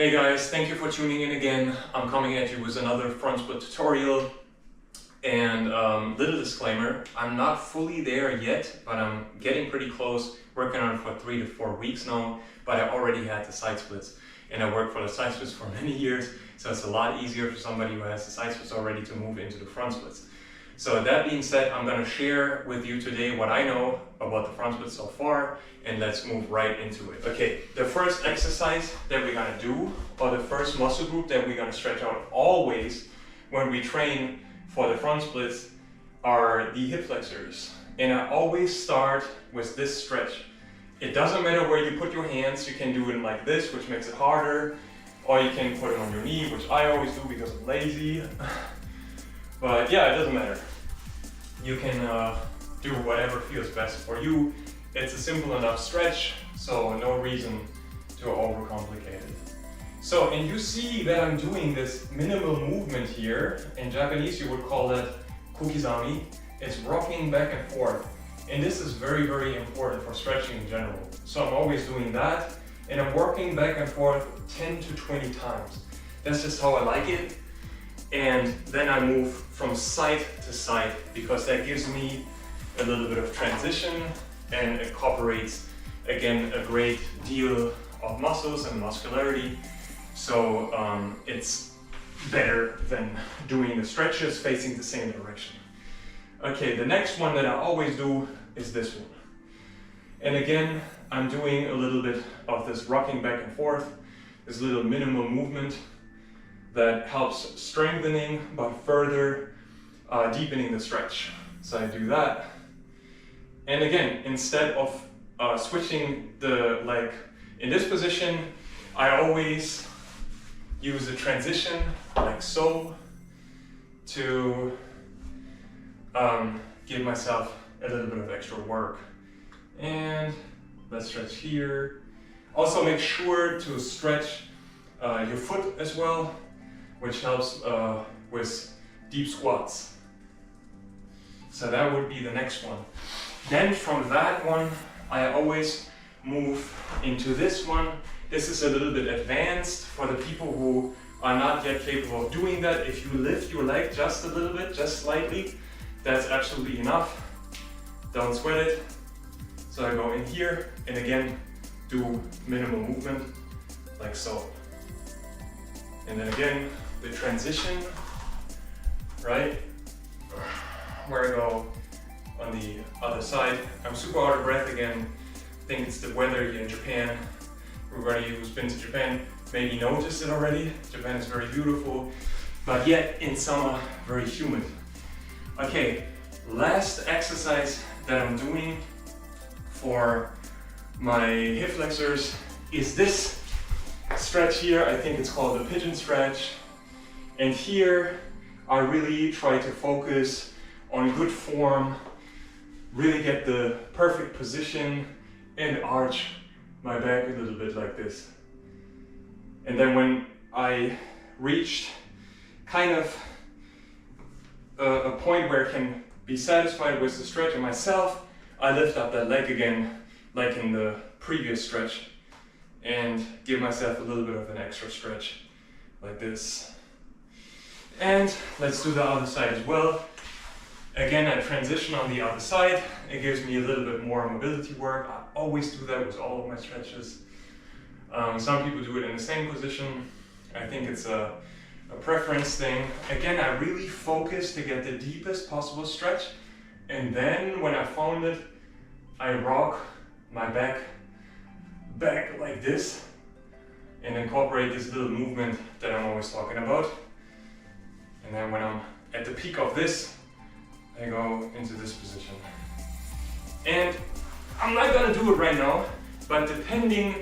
Hey guys, thank you for tuning in again. I'm coming at you with another front split tutorial. And little disclaimer, I'm not fully there yet, but I'm getting pretty close, working on it for 3 to 4 weeks now, but I already had the side splits. And I worked for the side splits for many years, so it's a lot easier for somebody who has the side splits already to move into the front splits. So that being said, I'm going to share with you today what I know about the front splits so far, and let's move right into it. Okay, the first exercise that we're going to do, or the first muscle group that we're going to stretch out always when we train for the front splits are the hip flexors. And I always start with this stretch. It doesn't matter where you put your hands, you can do it like this, which makes it harder, or you can put it on your knee, which I always do because I'm lazy. But yeah, it doesn't matter. You can do whatever feels best for you. It's a simple enough stretch, so no reason to overcomplicate it. So, and you see that I'm doing this minimal movement here. In Japanese, you would call that kokizami. It's rocking back and forth. And this is very, very important for stretching in general. So I'm always doing that, and I'm working back and forth 10 to 20 times. That's just how I like it. And then I move from side to side because that gives me a little bit of transition and incorporates, again, a great deal of muscles and muscularity. So it's better than doing the stretches facing the same direction. Okay, the next one that I always do is this one. And again, I'm doing a little bit of this rocking back and forth, this little minimal movement that helps strengthening but further deepening the stretch. So I do that. And again, instead of switching the leg in this position, I always use a transition like so to give myself a little bit of extra work. And let's stretch here. Also make sure to stretch your foot as well, which helps with deep squats. So that would be the next one. Then from that one, I always move into this one. This is a little bit advanced for the people who are not yet capable of doing that. If you lift your leg just a little bit, just slightly, that's absolutely enough. Don't sweat it. So I go in here and again, do minimal movement like so. And then again, the transition, right? Where I go on the other side. I'm super out of breath again. I think it's the weather here in Japan. Everybody who's been to Japan maybe noticed it already. Japan is very beautiful, but yet in summer, very humid. Okay, last exercise that I'm doing for my hip flexors is this stretch here. I think it's called the pigeon stretch. And here I really try to focus on good form, really get the perfect position and arch my back a little bit like this. And then when I reached kind of a point where I can be satisfied with the stretch in myself, I lift up that leg again, like in the previous stretch, and give myself a little bit of an extra stretch, like this. And let's do the other side as well. Again, I transition on the other side. It gives me a little bit more mobility work. I always do that with all of my stretches. Some people do it in the same position. I think it's a preference thing. Again, I really focus to get the deepest possible stretch. And then when I found it, I rock my back like this and incorporate this little movement that I'm always talking about. And then when I'm at the peak of this, I go into this position. And I'm not gonna do it right now, but depending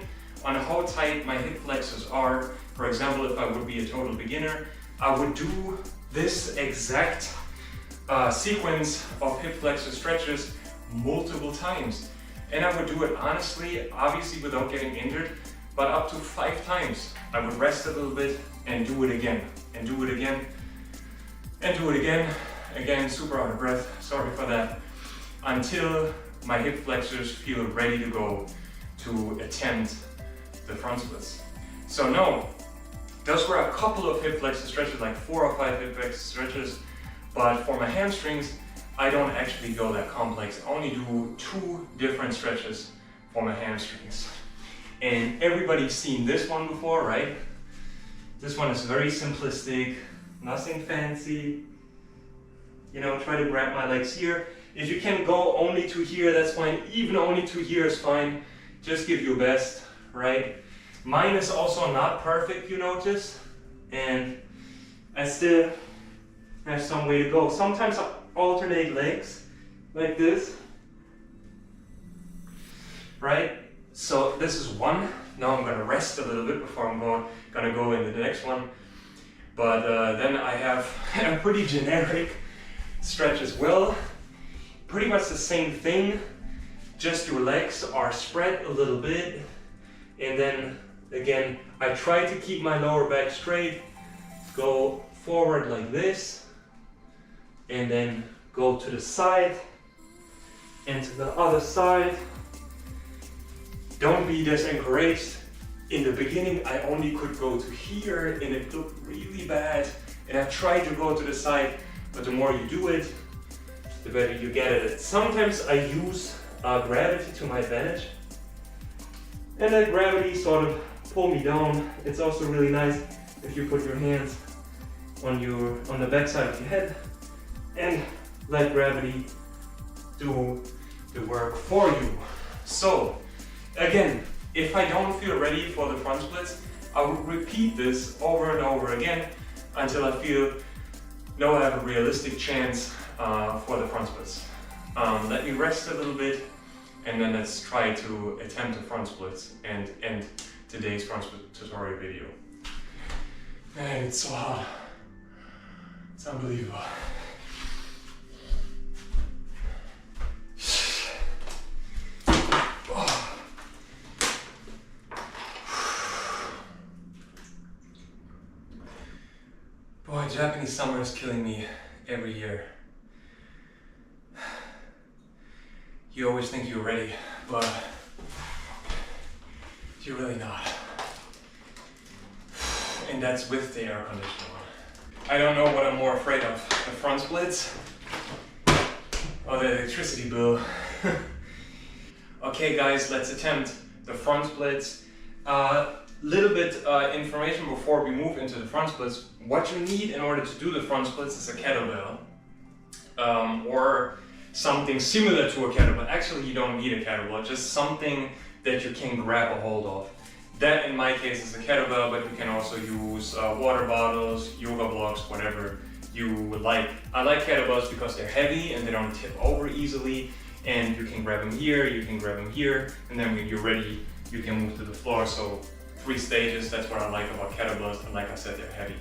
on how tight my hip flexors are, for example, if I would be a total beginner, I would do this exact sequence of hip flexor stretches multiple times. And I would do it honestly, obviously without getting injured, but up to 5 times. I would rest a little bit and do it again, and do it again, and do it again. Again, super out of breath, sorry for that. Until my hip flexors feel ready to go to attempt the front splits. So no, Those were a couple of hip flexor stretches, like 4 or 5 hip flexor stretches, but for my hamstrings, I don't actually go that complex. I only do 2 different stretches for my hamstrings. And everybody's seen this one before, right? This one is very simplistic, nothing fancy. You know, try to grab my legs here. If you can go only to here, that's fine. Even only to here is fine. Just give your best, right? Mine is also not perfect, you notice. And I still have some way to go. Sometimes I alternate legs like this, right? So this is one. Now I'm gonna rest a little bit before I'm gonna go into the next one. But then I have a pretty generic stretch as well. Pretty much the same thing, just your legs are spread a little bit. And then again, I try to keep my lower back straight, go forward like this, and then go to the side and to the other side. Don't be discouraged. In the beginning, I only could go to here and it looked really bad. And I tried to go to the side, but the more you do it, the better you get at it. Sometimes I use gravity to my advantage. And that gravity sort of pull me down. It's also really nice if you put your hands on the back side of your head and let gravity do the work for you. So again, if I don't feel ready for the front splits, I would repeat this over and over again until I feel, no, I have a realistic chance for the front splits. Let me rest a little bit, and then let's try to attempt the front splits and end today's front split tutorial video. Man, it's so hot. It's unbelievable. Boy, Japanese summer is killing me every year. You always think you're ready, but you're really not. And that's with the air conditioner on. I don't know what I'm more afraid of, the front splits or the electricity bill. Okay guys, let's attempt the front splits. Little bit information before we move into the front splits. What you need in order to do the front splits is a kettlebell or something similar to a kettlebell. Actually, you don't need a kettlebell, just something that you can grab a hold of. That in my case is a kettlebell, but you can also use water bottles, yoga blocks, whatever you would like. I like kettlebells because they're heavy and they don't tip over easily, and you can grab them here, you can grab them here, and then when you're ready, you can move to the floor. So 3 stages, that's what I like about kettlebells, and like I said, they're heavy.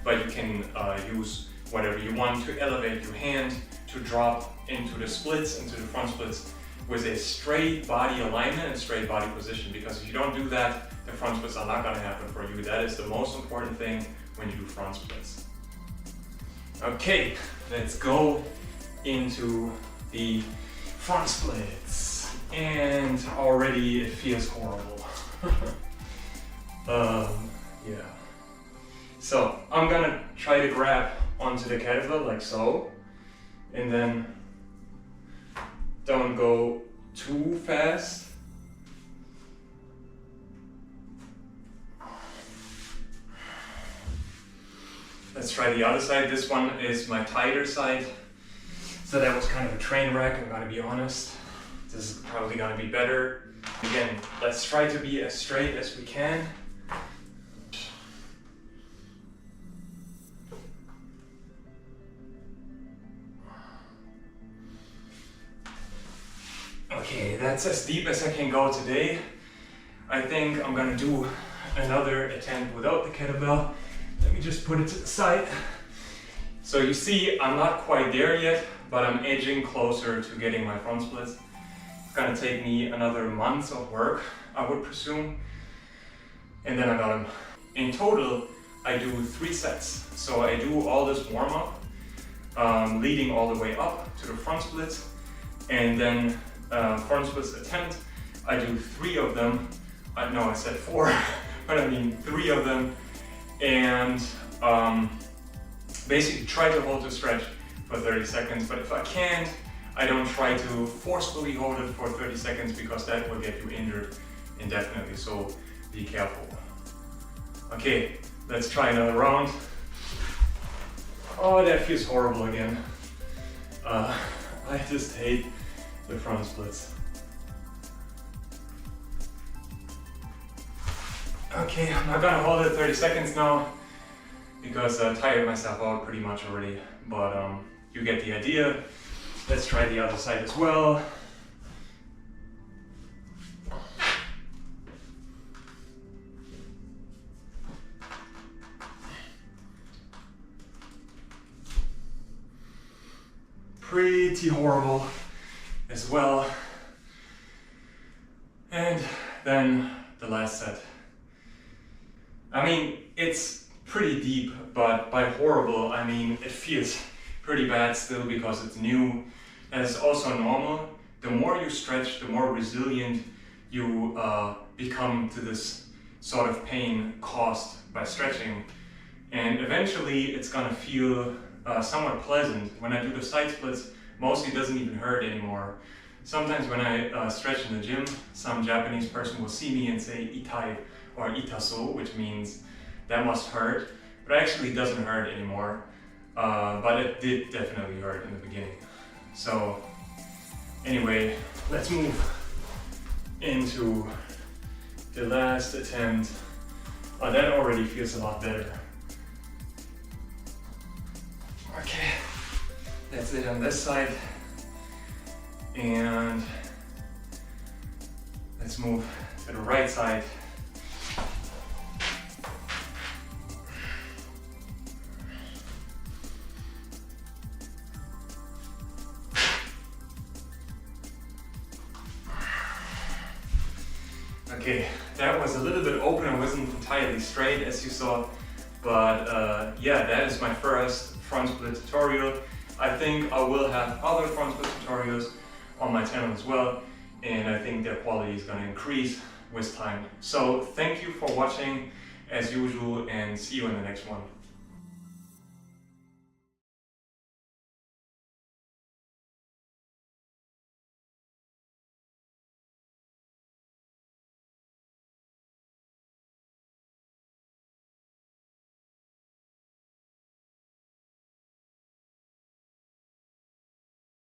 But you can use whatever you want to elevate your hand, to drop into the splits, into the front splits, with a straight body alignment and straight body position, because if you don't do that, the front splits are not gonna happen for you. That is the most important thing when you do front splits. Okay, let's go into the front splits. And already it feels horrible. Yeah. So I'm gonna try to grab onto the kettlebell like so, and then don't go too fast. Let's try the other side. This one is my tighter side. So that was kind of a train wreck, I'm gonna be honest. This is probably gonna be better. Again, let's try to be as straight as we can. Okay, that's as deep as I can go today. I think I'm gonna do another attempt without the kettlebell. Let me just put it to the side. So you see, I'm not quite there yet, but I'm edging closer to getting my front splits. It's gonna take me another month of work, I would presume. And then I got them. In total, I do 3 sets. So I do all this warm up, leading all the way up to the front splits, and then front splits attempt. I do 3 of them. No, I said 4, but I mean 3 of them. and basically try to hold the stretch for 30 seconds. But if I can't, I don't try to forcefully hold it for 30 seconds because that will get you injured indefinitely, so be careful. Okay, let's try another round. Oh, that feels horrible again. I just hate the front splits. Okay, I'm not gonna hold it 30 seconds now because I tired myself out pretty much already, but you get the idea. Let's try the other side as well. Pretty horrible as well. And then the last set. I mean, it's pretty deep, but by horrible, I mean it feels pretty bad still because it's new. And it's also normal. The more you stretch, the more resilient you become to this sort of pain caused by stretching. And eventually it's gonna feel somewhat pleasant. When I do the side splits, mostly it doesn't even hurt anymore. Sometimes when I stretch in the gym, some Japanese person will see me and say itai or itaso, which means that must hurt, but actually it doesn't hurt anymore. But it did definitely hurt in the beginning. So anyway, let's move into the last attempt. Oh, that already feels a lot better. Okay, that's it on this side. And let's move to the right side. Okay, that was a little bit open and wasn't entirely straight as you saw, but yeah, that is my first front split tutorial. I think I will have other front split tutorials on my channel as well, and I think their quality is going to increase with time. So thank you for watching as usual, and see you in the next one.